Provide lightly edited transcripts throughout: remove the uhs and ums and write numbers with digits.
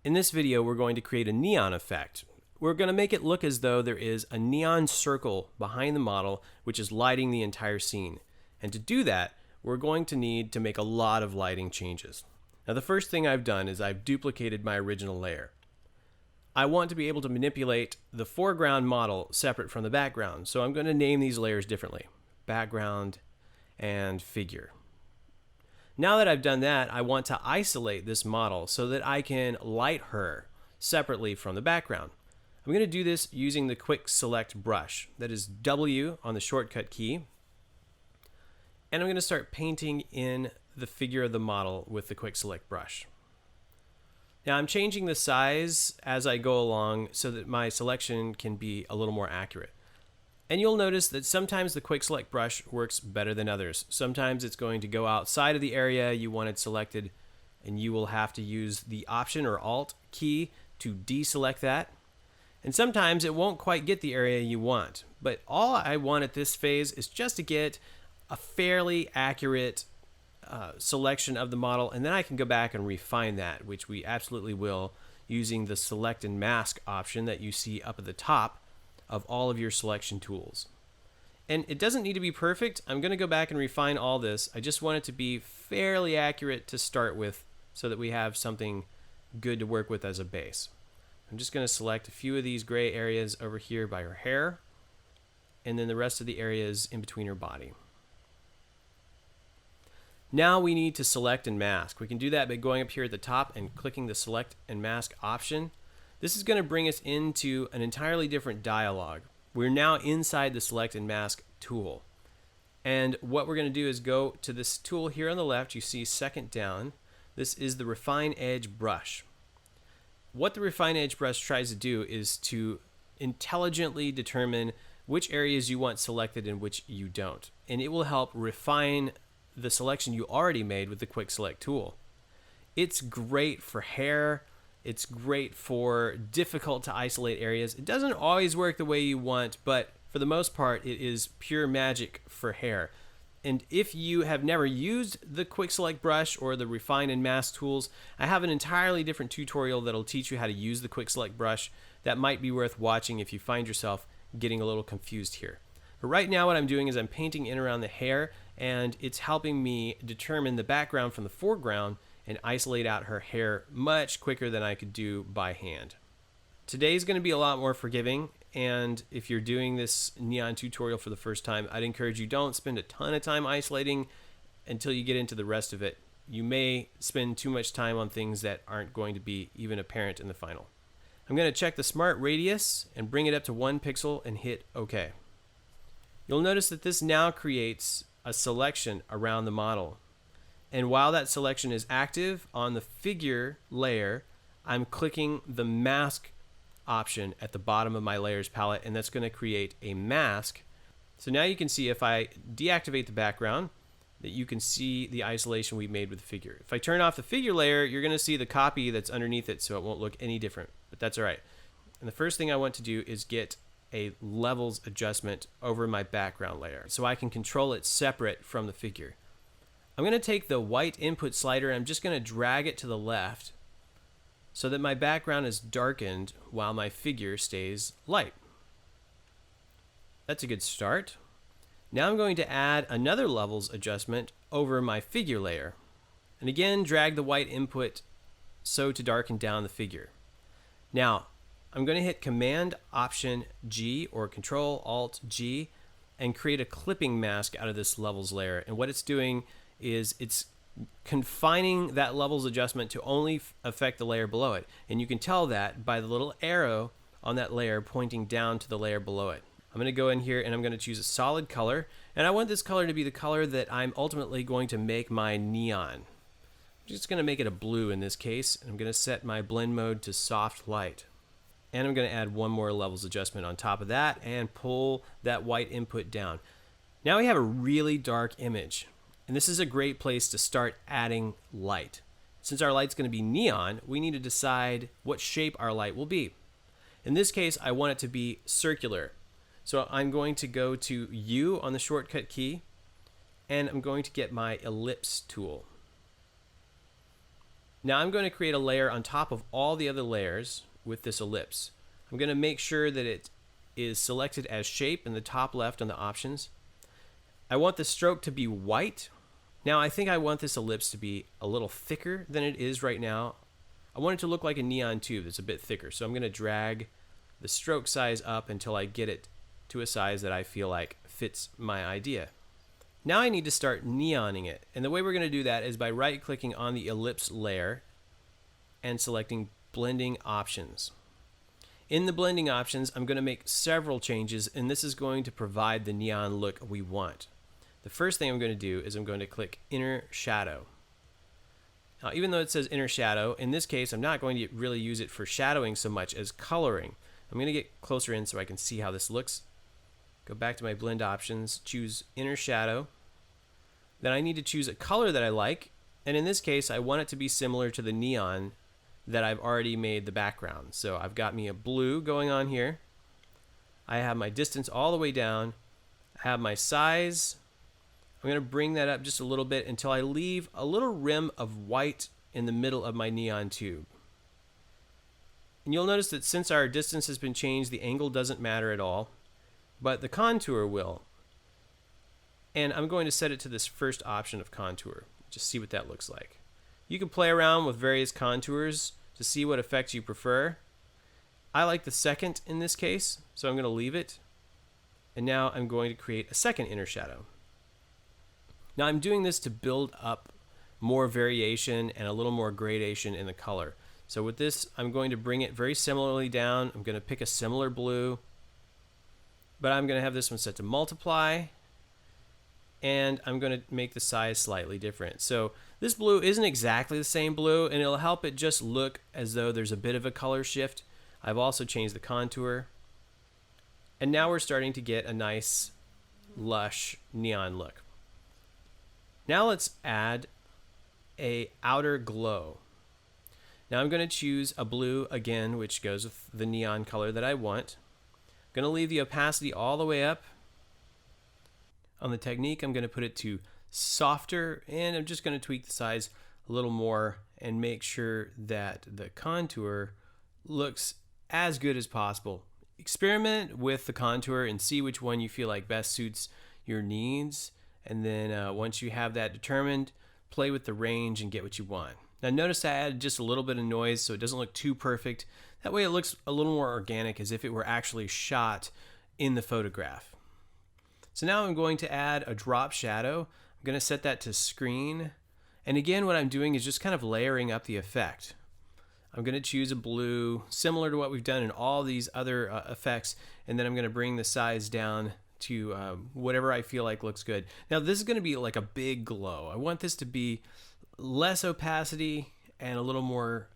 In this video, we're going to create a neon effect. We're going to make it look as though there is a neon circle behind the model, which is lighting the entire scene. And to do that, we're going to need to make a lot of lighting changes. Now, the first thing I've done is I've duplicated my original layer. I want to be able to manipulate the foreground model separate from the background, so I'm going to name these layers differently: background and figure. Now that I've done that, I want to isolate this model so that I can light her separately from the background. I'm going to do this using the quick select brush. That is W on the shortcut key. And I'm going to start painting in the figure of the model with the quick select brush. Now I'm changing the size as I go along so that my selection can be a little more accurate. And you'll notice that sometimes the quick select brush works better than others. Sometimes it's going to go outside of the area you wanted selected, and you will have to use the Option or Alt key to deselect that. And sometimes it won't quite get the area you want. But all I want at this phase is just to get a fairly accurate selection of the model, and then I can go back and refine that, which we absolutely will, using the Select and Mask option that you see up at the top of all of your selection tools. And it doesn't need to be perfect. I'm going to go back and refine all this. I just want it to be fairly accurate to start with so that we have something good to work with as a base. I'm just going to select a few of these gray areas over here by her hair, and then the rest of the areas in between her body. Now we need to select and mask. We can do that by going up here at the top and clicking the Select and Mask option. This is going to bring us into an entirely different dialog. We're now inside the Select and Mask tool. And what we're going to do is go to this tool here on the left. You see second down. This is the Refine Edge brush. What the Refine Edge brush tries to do is to intelligently determine which areas you want selected and which you don't. And it will help refine the selection you already made with the Quick Select tool. It's great for hair. It's great for difficult to isolate areas. It doesn't always work the way you want, but for the most part, it is pure magic for hair. And if you have never used the Quick Select brush or the Refine and Mask tools, I have an entirely different tutorial that'll teach you how to use the Quick Select brush that might be worth watching if you find yourself getting a little confused here. But right now what I'm doing is I'm painting in around the hair, and it's helping me determine the background from the foreground and isolate out her hair much quicker than I could do by hand. Today's going to be a lot more forgiving, and if you're doing this neon tutorial for the first time, I'd encourage you don't spend a ton of time isolating until you get into the rest of it. You may spend too much time on things that aren't going to be even apparent in the final. I'm going to check the Smart Radius and bring it up to 1 pixel and hit OK. You'll notice that this now creates a selection around the model. And while that selection is active on the figure layer, I'm clicking the mask option at the bottom of my layers palette, and that's going to create a mask. So now you can see if I deactivate the background, that you can see the isolation we made with the figure. If I turn off the figure layer, you're going to see the copy that's underneath it, so it won't look any different, but that's all right. And the first thing I want to do is get a levels adjustment over my background layer so I can control it separate from the figure. I'm going to take the white input slider and I'm just going to drag it to the left so that my background is darkened while my figure stays light. That's a good start. Now I'm going to add another levels adjustment over my figure layer. And again, drag the white input so to darken down the figure. Now, I'm going to hit Command Option G or Control Alt G and create a clipping mask out of this levels layer. And what it's doing is it's confining that levels adjustment to only affect the layer below it. And you can tell that by the little arrow on that layer pointing down to the layer below it. I'm going to go in here and I'm going to choose a solid color. And I want this color to be the color that I'm ultimately going to make my neon. I'm just going to make it a blue in this case. And I'm going to set my blend mode to soft light. And I'm going to add one more levels adjustment on top of that and pull that white input down. Now we have a really dark image. And this is a great place to start adding light. Since our light's going to be neon, we need to decide what shape our light will be. In this case, I want it to be circular. So I'm going to go to U on the shortcut key, and I'm going to get my ellipse tool. Now I'm going to create a layer on top of all the other layers with this ellipse. I'm going to make sure that it is selected as shape in the top left on the options. I want the stroke to be white. Now I think I want this ellipse to be a little thicker than it is right now. I want it to look like a neon tube that's a bit thicker. So I'm going to drag the stroke size up until I get it to a size that I feel like fits my idea. Now I need to start neoning it. And the way we're going to do that is by right-clicking on the ellipse layer and selecting blending options. In the blending options, I'm going to make several changes, and this is going to provide the neon look we want. The first thing I'm going to do is I'm going to click inner shadow. Now, even though it says inner shadow, in this case, I'm not going to really use it for shadowing so much as coloring. I'm going to get closer in so I can see how this looks. Go back to my blend options, choose inner shadow. Then I need to choose a color that I like, and in this case, I want it to be similar to the neon that I've already made the background. So I've got me a blue going on here. I have my distance all the way down. I have my size. I'm going to bring that up just a little bit until I leave a little rim of white in the middle of my neon tube. And you'll notice that since our distance has been changed, the angle doesn't matter at all, but the contour will. And I'm going to set it to this first option of contour. Just see what that looks like. You can play around with various contours to see what effects you prefer. I like the second in this case, so I'm going to leave it. And now I'm going to create a second inner shadow. Now I'm doing this to build up more variation and a little more gradation in the color. So with this, I'm going to bring it very similarly down. I'm going to pick a similar blue, but I'm going to have this one set to multiply, and I'm going to make the size slightly different. So this blue isn't exactly the same blue, and it'll help it just look as though there's a bit of a color shift. I've also changed the contour, and now we're starting to get a nice lush neon look. Now let's add a outer glow. Now I'm going to choose a blue again, which goes with the neon color that I want. I'm going to leave the opacity all the way up. On the technique, I'm going to put it to softer, and I'm just going to tweak the size a little more and make sure that the contour looks as good as possible. Experiment with the contour and see which one you feel like best suits your needs. And then once you have that determined, play with the range and get what you want. Now notice I added just a little bit of noise so it doesn't look too perfect. That way it looks a little more organic, as if it were actually shot in the photograph. So now I'm going to add a drop shadow. I'm going to set that to screen. And again, what I'm doing is just kind of layering up the effect. I'm going to choose a blue similar to what we've done in all these other effects, and then I'm going to bring the size down to whatever I feel like looks good. Now this is going to be like a big glow. I want this to be less opacity and a little more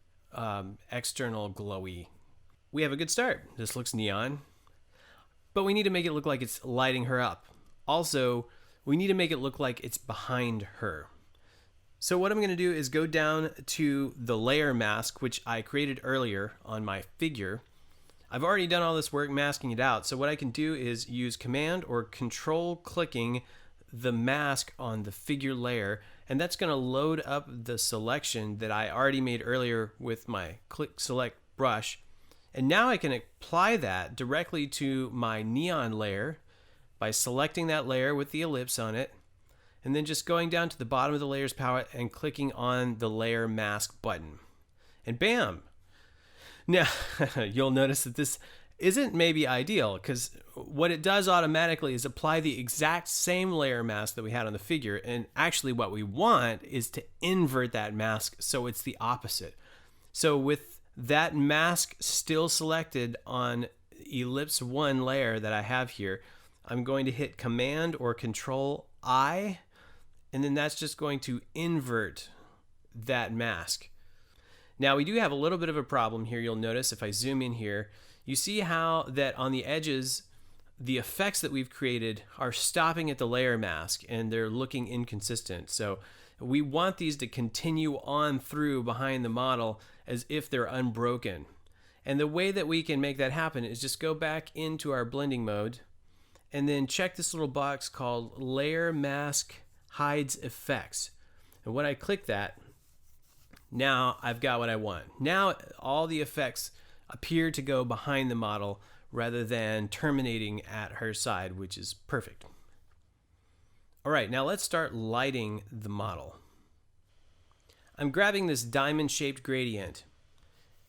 external glowy. We have a good start. This looks neon, but we need to make it look like it's lighting her up. Also, we need to make it look like it's behind her. So what I'm going to do is go down to the layer mask, which I created earlier on my figure. I've already done all this work masking it out, so what I can do is use Command or Control clicking the mask on the figure layer, and that's going to load up the selection that I already made earlier with my click select brush. And now I can apply that directly to my neon layer by selecting that layer with the ellipse on it, and then just going down to the bottom of the layers palette and clicking on the layer mask button. And bam! Now, you'll notice that this isn't maybe ideal, because what it does automatically is apply the exact same layer mask that we had on the figure, and actually what we want is to invert that mask so it's the opposite. So with that mask still selected on ellipse 1 layer that I have here, I'm going to hit Command or Control I, and then that's just going to invert that mask. Now we do have a little bit of a problem here. You'll notice if I zoom in here, you see how that on the edges, the effects that we've created are stopping at the layer mask and they're looking inconsistent. So we want these to continue on through behind the model as if they're unbroken. And the way that we can make that happen is just go back into our blending mode and then check this little box called Layer Mask Hides Effects. And when I click that, Now I've got what I want. Now all the effects appear to go behind the model rather than terminating at her side, which is perfect. All right, now let's start lighting the model. I'm grabbing this diamond-shaped gradient,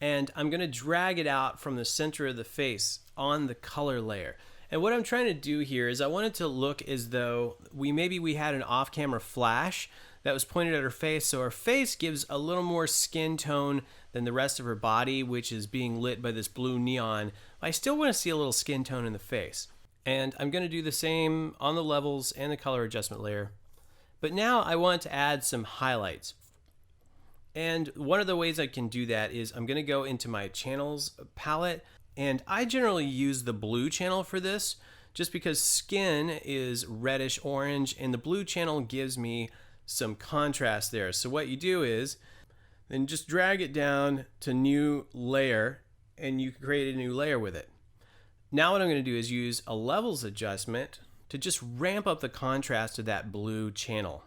and I'm going to drag it out from the center of the face on the color layer. And what I'm trying to do here is I want it to look as though we had an off-camera flash that was pointed at her face, so her face gives a little more skin tone than the rest of her body, which is being lit by this blue neon. I still want to see a little skin tone in the face. And I'm going to do the same on the levels and the color adjustment layer. But now I want to add some highlights. And one of the ways I can do that is I'm going to go into my channels palette, and I generally use the blue channel for this just because skin is reddish orange and the blue channel gives me some contrast there. So what you do is then just drag it down to new layer and you create a new layer with it. Now what I'm going to do is use a levels adjustment to just ramp up the contrast of that blue channel.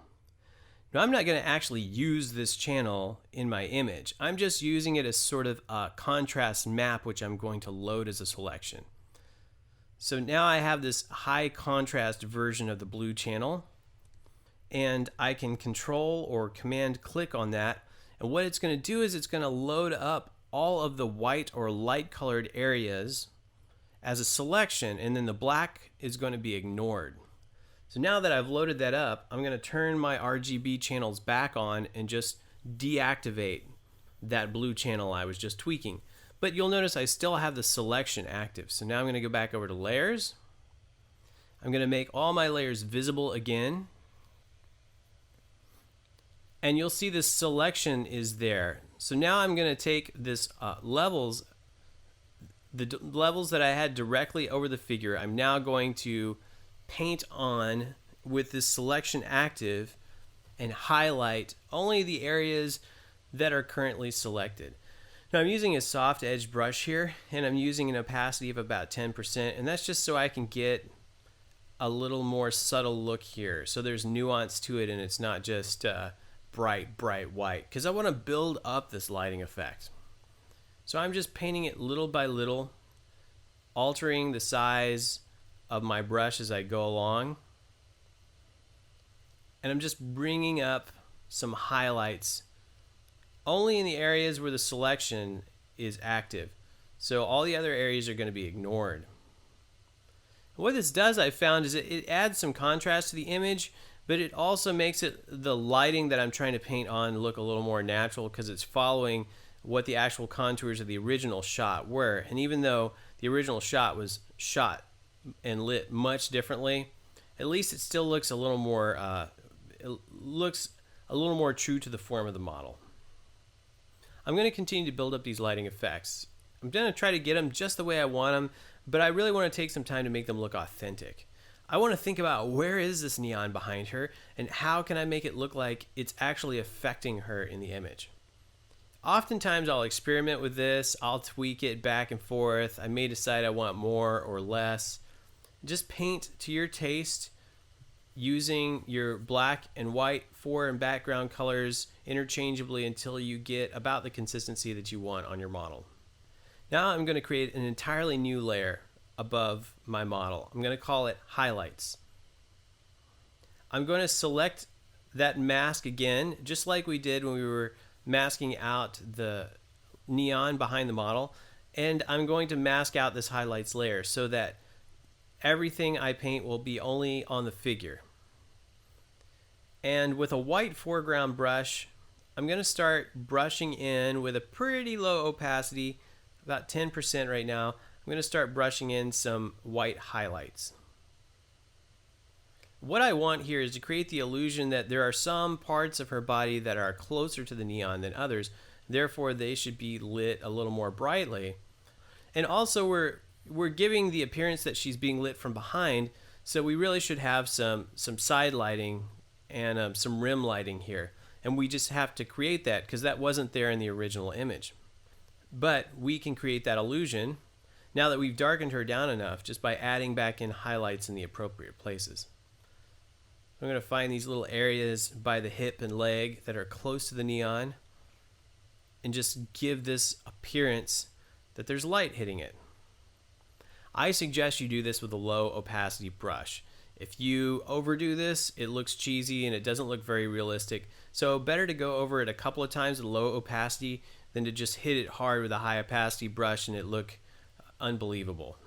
Now I'm not going to actually use this channel in my image. I'm just using it as sort of a contrast map which I'm going to load as a selection. So now I have this high contrast version of the blue channel, and I can control or command click on that, and what it's going to do is it's going to load up all of the white or light colored areas as a selection, and then the black is going to be ignored. So now that I've loaded that up, I'm going to turn my RGB channels back on and just deactivate that blue channel I was just tweaking. But you'll notice I still have the selection active. So now I'm going to go back over to layers. I'm going to make all my layers visible again. And you'll see this selection is there. So now I'm going to take this levels, the levels that I had directly over the figure, I'm now going to paint on with this selection active and highlight only the areas that are currently selected. Now I'm using a soft edge brush here, and I'm using an opacity of about 10%, and that's just so I can get a little more subtle look here. So there's nuance to it and it's not just bright white, because I want to build up this lighting effect. So I'm just painting it little by little, altering the size of my brush as I go along, and I'm just bringing up some highlights only in the areas where the selection is active. So all the other areas are going to be ignored. What this does, I found, is it adds some contrast to the image, but it also makes the lighting that I'm trying to paint on look a little more natural because it's following what the actual contours of the original shot were. And even though the original shot was shot and lit much differently, at least it still looks a little more true to the form of the model. I'm going to continue to build up these lighting effects. I'm going to try to get them just the way I want them, but I really want to take some time to make them look authentic. I want to think about where is this neon behind her and how can I make it look like it's actually affecting her in the image. Oftentimes I'll experiment with this, I'll tweak it back and forth, I may decide I want more or less. Just paint to your taste using your black and white fore and background colors interchangeably until you get about the consistency that you want on your model. Now I'm going to create an entirely new layer above my model. I'm going to call it highlights. I'm going to select that mask again, just like we did when we were masking out the neon behind the model, and I'm going to mask out this highlights layer so that everything I paint will be only on the figure. And with a white foreground brush, I'm going to start brushing in with a pretty low opacity, about 10% right now. I'm going to start brushing in some white highlights. What I want here is to create the illusion that there are some parts of her body that are closer to the neon than others, therefore they should be lit a little more brightly. And also we're giving the appearance that she's being lit from behind, so we really should have some side lighting and some rim lighting here. And we just have to create that because that wasn't there in the original image. But we can create that illusion now that we've darkened her down enough just by adding back in highlights in the appropriate places. I'm going to find these little areas by the hip and leg that are close to the neon. and just give this appearance that there's light hitting it. I suggest you do this with a low opacity brush. If you overdo this, it looks cheesy and it doesn't look very realistic. So better to go over it a couple of times with low opacity than to just hit it hard with a high opacity brush and it look unbelievable.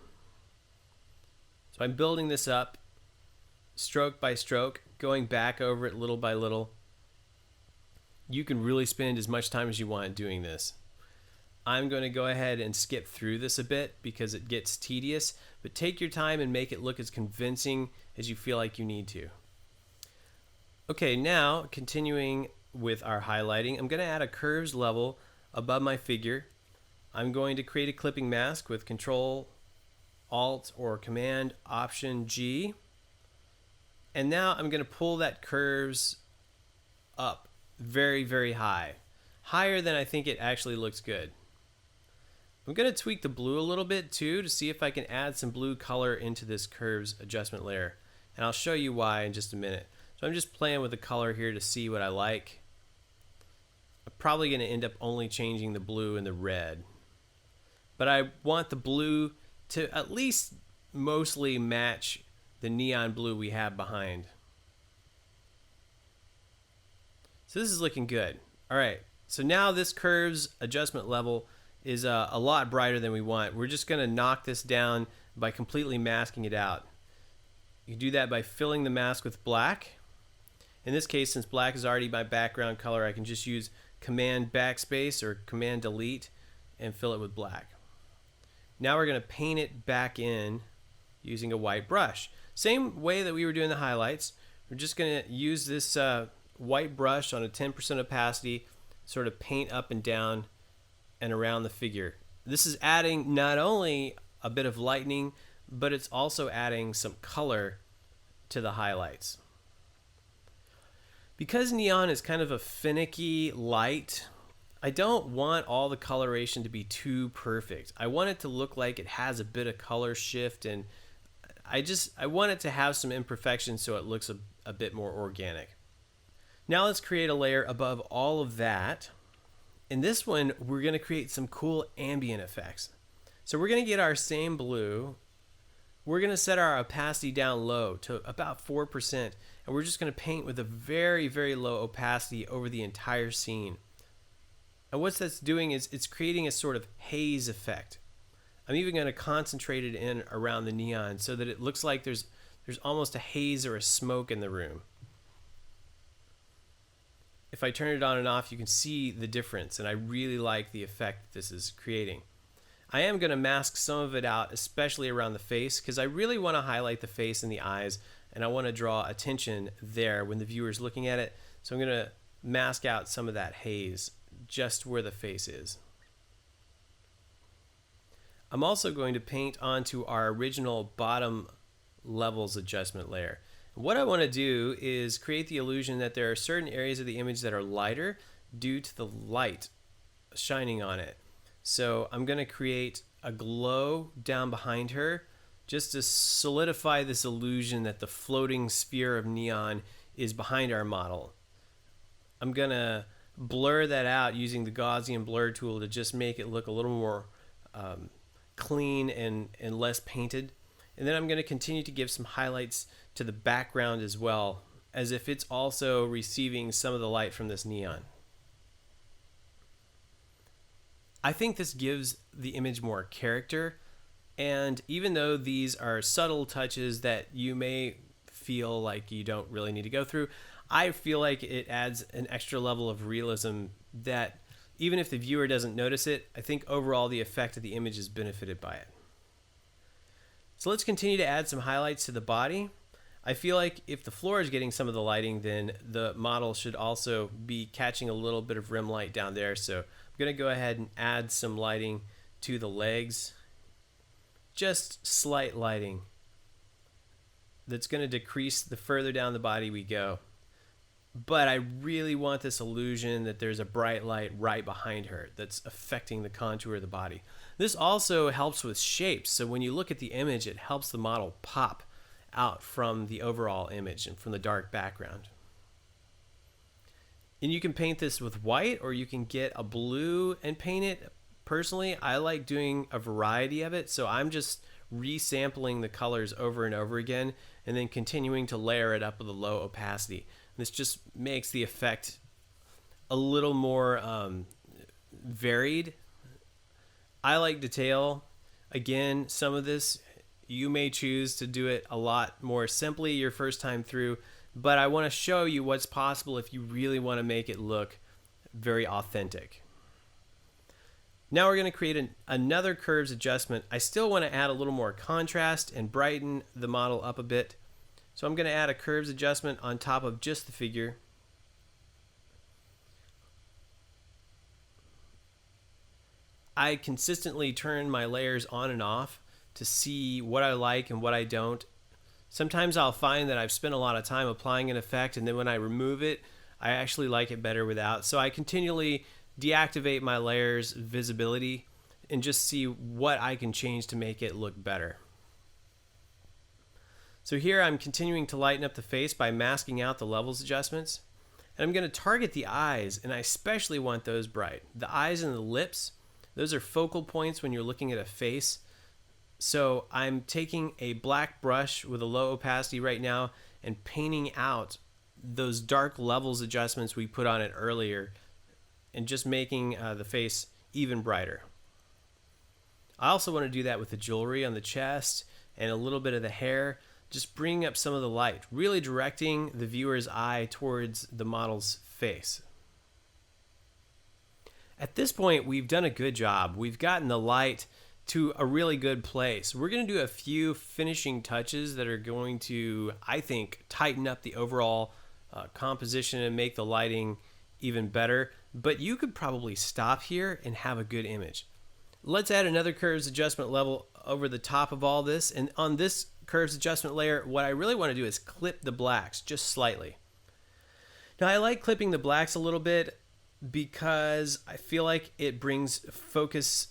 So I'm building this up stroke by stroke, going back over it little by little. You can really spend as much time as you want doing this. I'm going to go ahead and skip through this a bit because it gets tedious, but take your time and make it look as convincing as you feel like you need to. Okay, now continuing with our highlighting, I'm going to add a curves level above my figure. I'm going to create a clipping mask with Control, Alt, or Command, Option, G. And now I'm going to pull that curves up very, very high. Higher than I think it actually looks good. I'm going to tweak the blue a little bit too to see if I can add some blue color into this curves adjustment layer. And I'll show you why in just a minute. So I'm just playing with the color here to see what I like. I'm probably going to end up only changing the blue and the red. But I want the blue to at least mostly match the neon blue we have behind. So this is looking good. All right, so now this curves adjustment level is a lot brighter than we want. We're just going to knock this down by completely masking it out. You do that by filling the mask with black. In this case, since black is already my background color, I can just use Command Backspace or Command Delete and fill it with black. Now we're going to paint it back in using a white brush. Same way that we were doing the highlights. We're just going to use this white brush on a 10% opacity, sort of paint up and down and around the figure. This is adding not only a bit of lightening, but it's also adding some color to the highlights. Because neon is kind of a finicky light, I don't want all the coloration to be too perfect. I want it to look like it has a bit of color shift, and I want it to have some imperfections so it looks a bit more organic. Now let's create a layer above all of that. In this one, we're going to create some cool ambient effects. So we're going to get our same blue. We're going to set our opacity down low to about 4%, and we're just going to paint with a very, very low opacity over the entire scene. And what that's doing is it's creating a sort of haze effect. I'm even going to concentrate it in around the neon so that it looks like there's almost a haze or a smoke in the room. If I turn it on and off, you can see the difference, and I really like the effect this is creating. I am going to mask some of it out, especially around the face, because I really want to highlight the face and the eyes, and I want to draw attention there when the viewer's looking at it. So I'm going to mask out some of that haze just where the face is. I'm also going to paint onto our original bottom levels adjustment layer. What I want to do is create the illusion that there are certain areas of the image that are lighter due to the light shining on it. So I'm going to create a glow down behind her just to solidify this illusion that the floating sphere of neon is behind our model. I'm going to blur that out using the Gaussian blur tool to just make it look a little more clean and less painted. And then I'm going to continue to give some highlights to the background as well, as if it's also receiving some of the light from this neon. I think this gives the image more character, and even though these are subtle touches that you may feel like you don't really need to go through, I feel like it adds an extra level of realism that even if the viewer doesn't notice it, I think overall the effect of the image is benefited by it. So let's continue to add some highlights to the body. I feel like if the floor is getting some of the lighting, then the model should also be catching a little bit of rim light down there. So I'm going to go ahead and add some lighting to the legs. Just slight lighting. That's going to decrease the further down the body we go. But I really want this illusion that there's a bright light right behind her that's affecting the contour of the body. This also helps with shapes. So when you look at the image, it helps the model pop out from the overall image and from the dark background. And you can paint this with white, or you can get a blue and paint it. Personally, I like doing a variety of it, so I'm just resampling the colors over and over again and then continuing to layer it up with a low opacity. This just makes the effect a little more varied. I like detail. Again, some of this you may choose to do it a lot more simply your first time through, but I want to show you what's possible if you really want to make it look very authentic. Now we're going to create another curves adjustment. I still want to add a little more contrast and brighten the model up a bit. So I'm going to add a curves adjustment on top of just the figure. I consistently turn my layers on and off to see what I like and what I don't. Sometimes I'll find that I've spent a lot of time applying an effect, and then when I remove it, I actually like it better without. So I continually deactivate my layers visibility and just see what I can change to make it look better. So here I'm continuing to lighten up the face by masking out the levels adjustments. And I'm going to target the eyes, and I especially want those bright. The eyes and the lips, those are focal points when you're looking at a face. So I'm taking a black brush with a low opacity right now and painting out those dark levels adjustments we put on it earlier and just making the face even brighter. I also want to do that with the jewelry on the chest and a little bit of the hair, just bringing up some of the light, really directing the viewer's eye towards the model's face. At this point, we've done a good job. We've gotten the light to a really good place. We're going to do a few finishing touches that are going to, I think, tighten up the overall composition and make the lighting even better. But you could probably stop here and have a good image. Let's add another curves adjustment level over the top of all this. And on this curves adjustment layer, what I really want to do is clip the blacks just slightly. Now I like clipping the blacks a little bit because I feel like it brings focus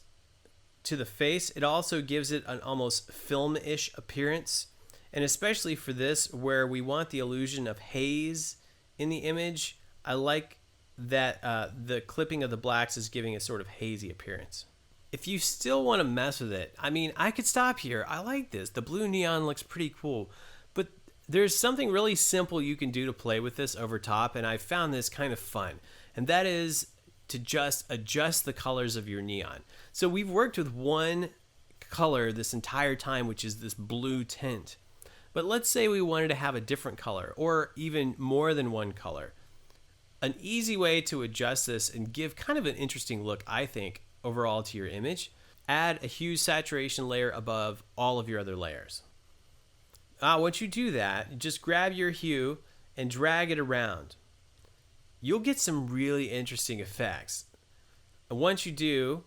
to the face. It also gives it an almost film-ish appearance, and especially for this where we want the illusion of haze in the image, I like that the clipping of the blacks is giving a sort of hazy appearance. If you still want to mess with it, I mean, I could stop here. I like this. The blue neon looks pretty cool, but there's something really simple you can do to play with this over top, and I found this kind of fun, and that is to just adjust the colors of your neon. So we've worked with one color this entire time, which is this blue tint. But let's say we wanted to have a different color or even more than one color. An easy way to adjust this and give kind of an interesting look, I think, overall to your image, add a hue saturation layer above all of your other layers. Once you do that, just grab your hue and drag it around. You'll get some really interesting effects. And once you do,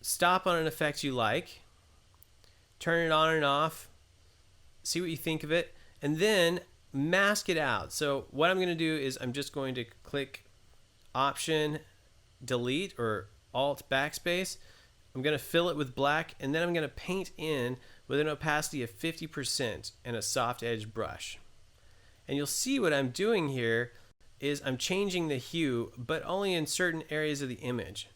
stop on an effect you like, turn it on and off, see what you think of it, and then mask it out. So what I'm going to do is I'm just going to click Option, Delete, or Alt, Backspace. I'm going to fill it with black, and then I'm going to paint in with an opacity of 50% and a soft edge brush. And you'll see what I'm doing here is I'm changing the hue, but only in certain areas of the image.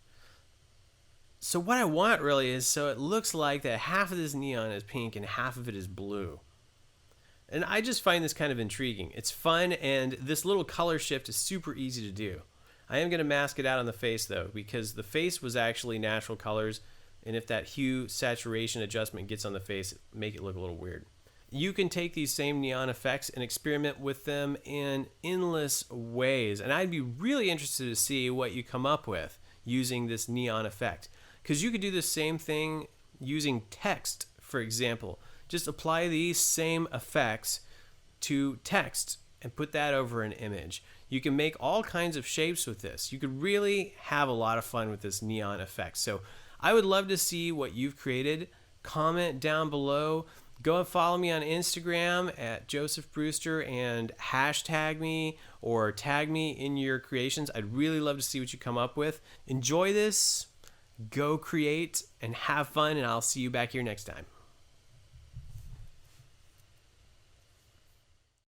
So what I want really is so it looks like that half of this neon is pink and half of it is blue. And I just find this kind of intriguing. It's fun, and this little color shift is super easy to do. I am going to mask it out on the face though, because the face was actually natural colors, and if that hue saturation adjustment gets on the face, make it look a little weird. You can take these same neon effects and experiment with them in endless ways. And I'd be really interested to see what you come up with using this neon effect. Because you could do the same thing using text, for example. Just apply these same effects to text and put that over an image. You can make all kinds of shapes with this. You could really have a lot of fun with this neon effect. So I would love to see what you've created. Comment down below. Go and follow me on Instagram at Joseph Brewster and hashtag me or tag me in your creations. I'd really love to see what you come up with. Enjoy this, go create, and have fun, and I'll see you back here next time.